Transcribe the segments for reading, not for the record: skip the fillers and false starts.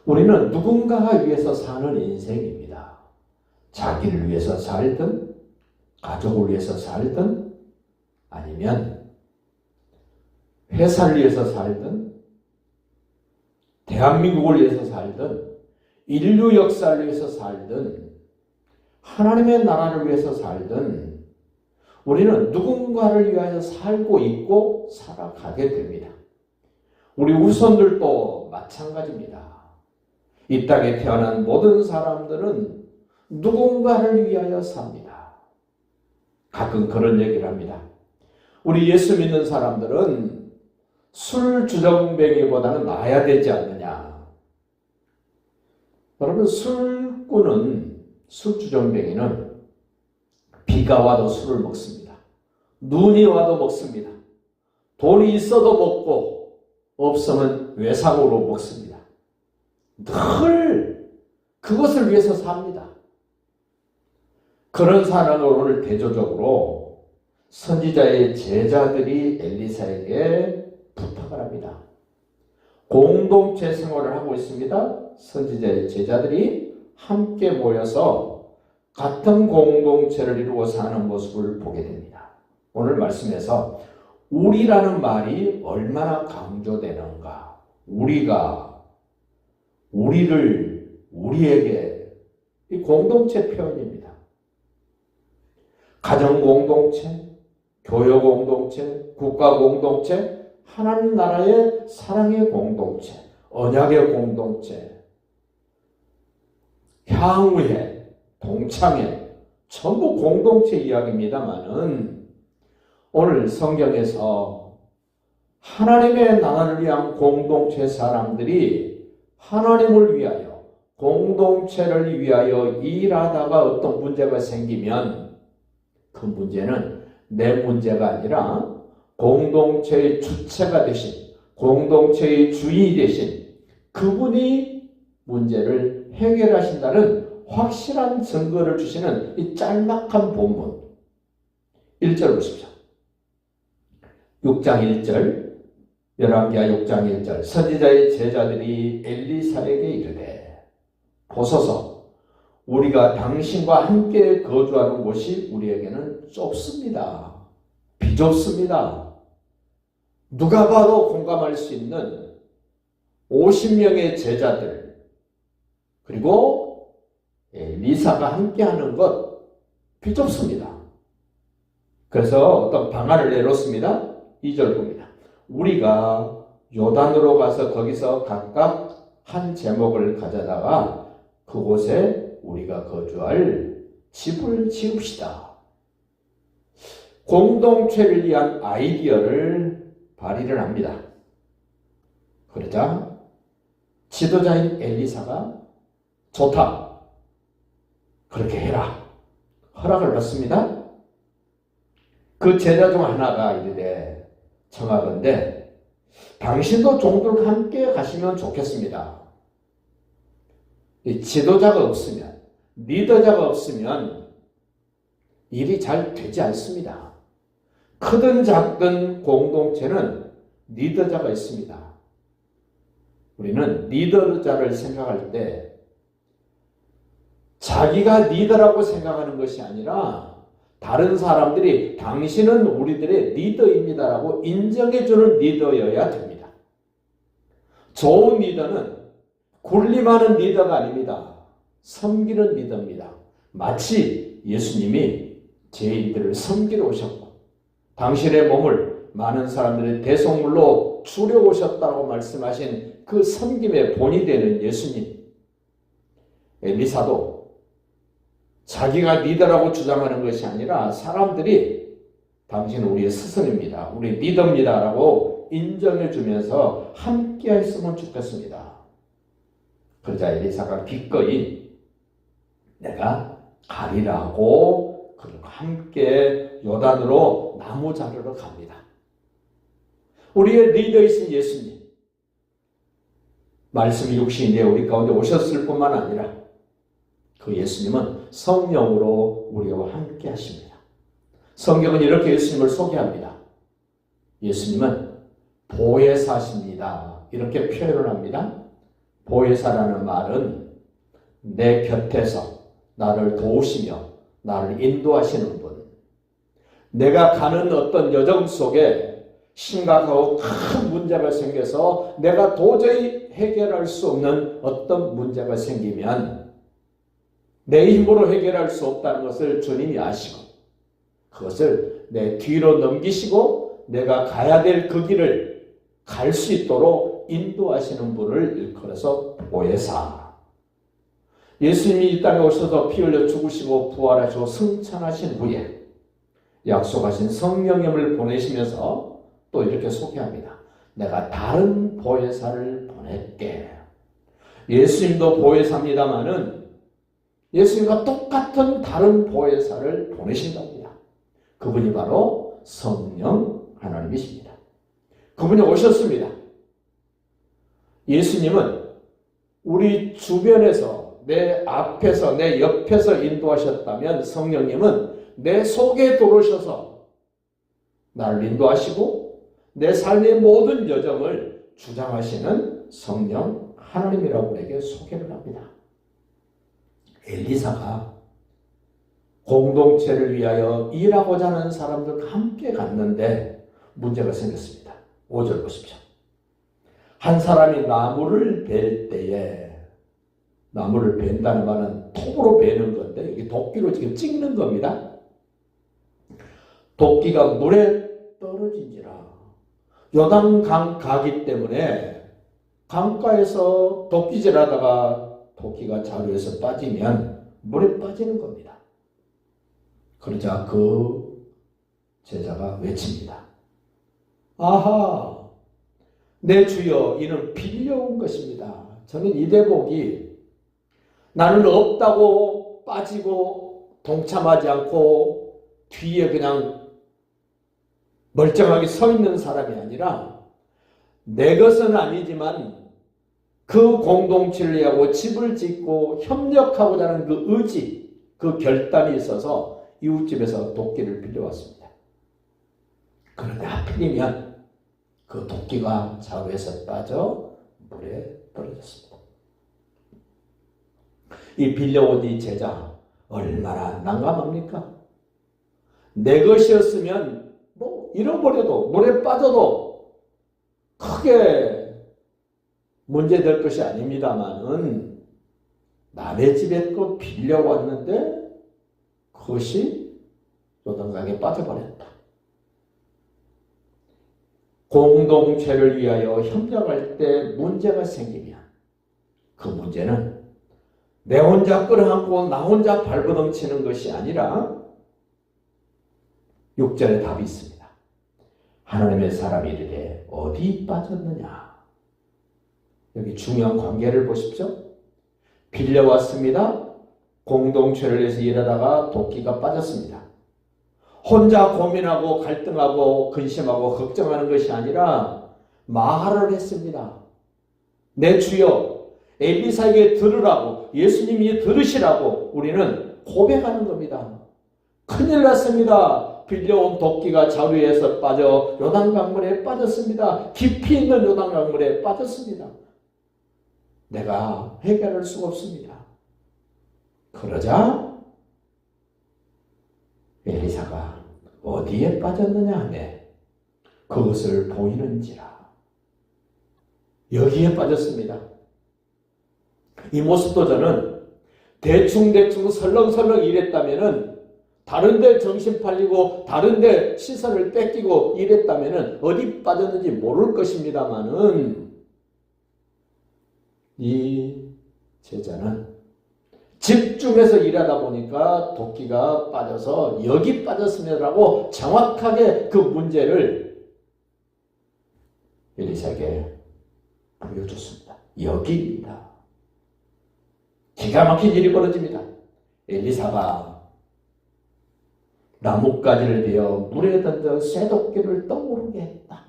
우리는 누군가 위해서 사는 인생입니다. 자기를 위해서 살든 가족을 위해서 살든 아니면 회사를 위해서 살든 대한민국을 위해서 살든 인류 역사를 위해서 살든 하나님의 나라를 위해서 살든 우리는 누군가를 위하여 살고 있고 살아가게 됩니다. 우리 후손들도 마찬가지입니다. 이 땅에 태어난 모든 사람들은 누군가를 위하여 삽니다. 가끔 그런 얘기를 합니다. 우리 예수 믿는 사람들은 술 주정뱅이보다는 나아야 되지 않느냐. 여러분, 술꾼은, 술주정뱅이는 비가 와도 술을 먹습니다. 눈이 와도 먹습니다. 돈이 있어도 먹고 없으면 외상으로 먹습니다. 늘 그것을 위해서 삽니다. 그런 사람을 오늘 대조적으로 선지자의 제자들이 엘리사에게 부탁을 합니다. 공동체 생활을 하고 있습니다. 선지자의 제자들이 함께 모여서 같은 공동체를 이루어 사는 모습을 보게 됩니다. 오늘 말씀에서 우리라는 말이 얼마나 강조되는가. 우리가, 우리를, 우리에게, 이 공동체 표현입니다. 가정 공동체, 교회 공동체, 국가 공동체, 하나님 나라의 사랑의 공동체, 언약의 공동체, 향후에, 동창회, 전부 공동체 이야기입니다만은 오늘 성경에서 하나님의 나라를 위한 공동체 사람들이 하나님을 위하여, 공동체를 위하여 일하다가 어떤 문제가 생기면 그 문제는 내 문제가 아니라 공동체의 주체가 되신, 공동체의 주인이 되신 그분이 문제를 해결하신다는 확실한 증거를 주시는 이 짤막한 본문 1절 보십시오. 6장 1절, 열왕기하 6장 1절, 선지자의 제자들이 엘리사에게 이르되 보소서, 우리가 당신과 함께 거주하는 곳이 우리에게는 좁습니다. 비좁습니다. 누가 봐도 공감할 수 있는 50명의 제자들, 그리고 엘리사가 함께하는 것 비좁습니다. 그래서 어떤 방안을 내놓습니다. 2절 봅니다. 우리가 요단으로 가서 거기서 각각 한 제목을 가져다가 그곳에 우리가 거주할 집을 지읍시다. 공동체를 위한 아이디어를 발휘를 합니다. 그러자 지도자인 엘리사가 좋다, 그렇게 해라, 허락을 받습니다. 그 제자 중 하나가 이르되 청하건대 당신도 종들과 함께 가시면 좋겠습니다. 이 지도자가 없으면, 리더자가 없으면 일이 잘 되지 않습니다. 크든 작든 공동체는 리더자가 있습니다. 우리는 리더자를 생각할 때 자기가 리더라고 생각하는 것이 아니라 다른 사람들이 당신은 우리들의 리더입니다라고 인정해주는 리더여야 됩니다. 좋은 리더는 군림하는 리더가 아닙니다. 섬기는 리더입니다. 마치 예수님이 죄인들을 섬기러 오셨고 당신의 몸을 많은 사람들의 대속물로 주려 오셨다고 말씀하신 그 섬김의 본이 되는 예수님. 엘리사도 자기가 리더라고 주장하는 것이 아니라 사람들이 당신은 우리의 스승입니다, 우리 리더입니다 라고 인정해 주면서 함께 했으면 좋겠습니다. 그러자 엘리사가 기꺼이 내가 가리라고 그들과 함께 요단으로 나무 자르러 갑니다. 우리의 리더이신 예수님, 말씀이 육신이 되어 우리 가운데 오셨을 뿐만 아니라 그 예수님은 성령으로 우리와 함께 하십니다. 성경은 이렇게 예수님을 소개합니다. 예수님은 보혜사십니다. 이렇게 표현을 합니다. 보혜사라는 말은 내 곁에서 나를 도우시며 나를 인도하시는 분, 내가 가는 어떤 여정 속에 심각하고 큰 문제가 생겨서 내가 도저히 해결할 수 없는 어떤 문제가 생기면 내 힘으로 해결할 수 없다는 것을 주님이 아시고 그것을 내 뒤로 넘기시고 내가 가야 될 그 길을 갈 수 있도록 인도하시는 분을 일컬어서 보혜사. 예수님이 이 땅에 오셔서 피 흘려 죽으시고 부활하시고 승천하신 후에 약속하신 성령님을 보내시면서 또 이렇게 소개합니다. 내가 다른 보혜사를 보낼게. 예수님도 보혜사입니다마는 예수님과 똑같은 다른 보혜사를 보내신답니다. 그분이 바로 성령 하나님이십니다. 그분이 오셨습니다. 예수님은 우리 주변에서 내 앞에서 내 옆에서 인도하셨다면 성령님은 내 속에 들어오셔서 나를 인도하시고 내 삶의 모든 여정을 주장하시는 성령 하나님이라고 우리에게 소개를 합니다. 엘리사가 공동체를 위하여 일하고자 하는 사람들과 함께 갔는데 문제가 생겼습니다. 5절 보십시오. 한 사람이 나무를 벨 때에, 나무를 벤다는 말은 톱으로 베는 건데 여기 도끼로 지금 찍는 겁니다. 도끼가 물에 떨어진지라. 요단강 가기 때문에 강가에서 도끼질하다가 도끼가 자루에서 빠지면 물에 빠지는 겁니다. 그러자 그 제자가 외칩니다. 아하, 내 주여, 이는 빌려온 것입니다. 저는 이 대목이 나는 없다고 빠지고 동참하지 않고 뒤에 그냥 멀쩡하게 서 있는 사람이 아니라 내 것은 아니지만 그 공동체를 위하고 집을 짓고 협력하고자 하는 그 의지, 그 결단이 있어서 이웃집에서 도끼를 빌려왔습니다. 그런데 하필이면 그 도끼가 자루에서 빠져 물에 떨어졌습니다. 이 빌려온 이 제자 얼마나 난감합니까? 내 것이었으면 뭐 잃어버려도 물에 빠져도 크게 문제될 것이 아닙니다만은 남의 집에 거 빌려왔는데 그것이 요단강에 빠져버렸다. 공동체를 위하여 협력할 때 문제가 생기면 그 문제는 내 혼자 끌어안고 나 혼자 발버둥 치는 것이 아니라 6절에 답이 있습니다. 하나님의 사람이 이르되 어디 빠졌느냐. 여기 중요한 관계를 보십시오. 빌려왔습니다. 공동체를 위해서 일하다가 도끼가 빠졌습니다. 혼자 고민하고 갈등하고 근심하고 걱정하는 것이 아니라 말을 했습니다. 내 주여, 엘리사에게 들으라고, 예수님이 들으시라고 우리는 고백하는 겁니다. 큰일 났습니다. 빌려온 도끼가 자루에서 빠져 요단강물에 빠졌습니다. 깊이 있는 요단강물에 빠졌습니다. 내가 해결할 수가 없습니다. 그러자 엘리사가 어디에 빠졌느냐 하네 그것을 보이는지라. 여기에 빠졌습니다. 이 모습도 저는 대충 설렁설렁 일했다면은 다른 데 정신 팔리고 다른 데 시선을 뺏기고 이랬다면은 어디 빠졌는지 모를 것입니다만은 이 제자는 집중해서 일하다 보니까 도끼가 빠져서 여기 빠졌습니다라고 정확하게 그 문제를 엘리사에게 보여줬습니다. 여기입니다. 기가 막힌 일이 벌어집니다. 엘리사가 나뭇가지를 베어 물에 던져 쇠도끼를 떠오르게 했다.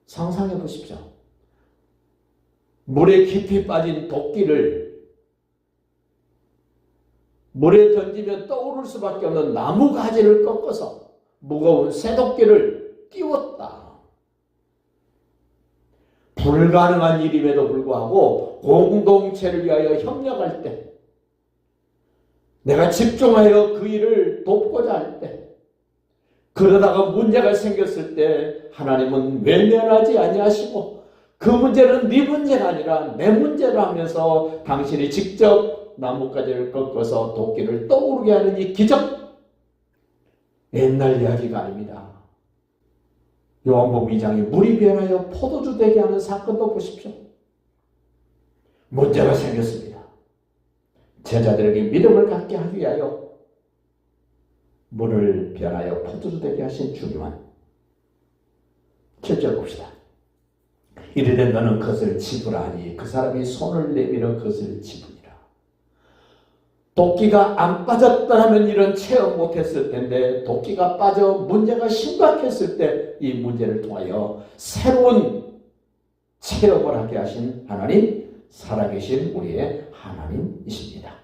상상해 보십시오. 물에 깊이 빠진 도끼를 물에 던지면 떠오를 수밖에 없는 나무가지를 꺾어서 무거운 쇠도끼를 띄웠다. 불가능한 일임에도 불구하고 공동체를 위하여 협력할 때, 내가 집중하여 그 일을 돕고자 할 때, 그러다가 문제가 생겼을 때 하나님은 외면하지 아니하시고 그 문제는 네 문제가 아니라 내 문제로 하면서 당신이 직접 나뭇가지를 꺾어서 도끼를 떠오르게 하는 이 기적, 옛날 이야기가 아닙니다. 요한복음 2장에 물이 변하여 포도주 되게 하는 사건도 보십시오. 문제가 생겼습니다. 제자들에게 믿음을 갖게 하기 위하여 물을 변하여 포도주 되게 하신 주님은 7절 봅시다. 이르되 너는 그것을 집으라니 그 사람이 손을 내밀어 그것을 집으니라. 도끼가 안 빠졌더라면 이런 체험 못했을 텐데 도끼가 빠져 문제가 심각했을 때 이 문제를 통하여 새로운 체험을 하게 하신 하나님, 살아계신 우리의 하나님이십니다.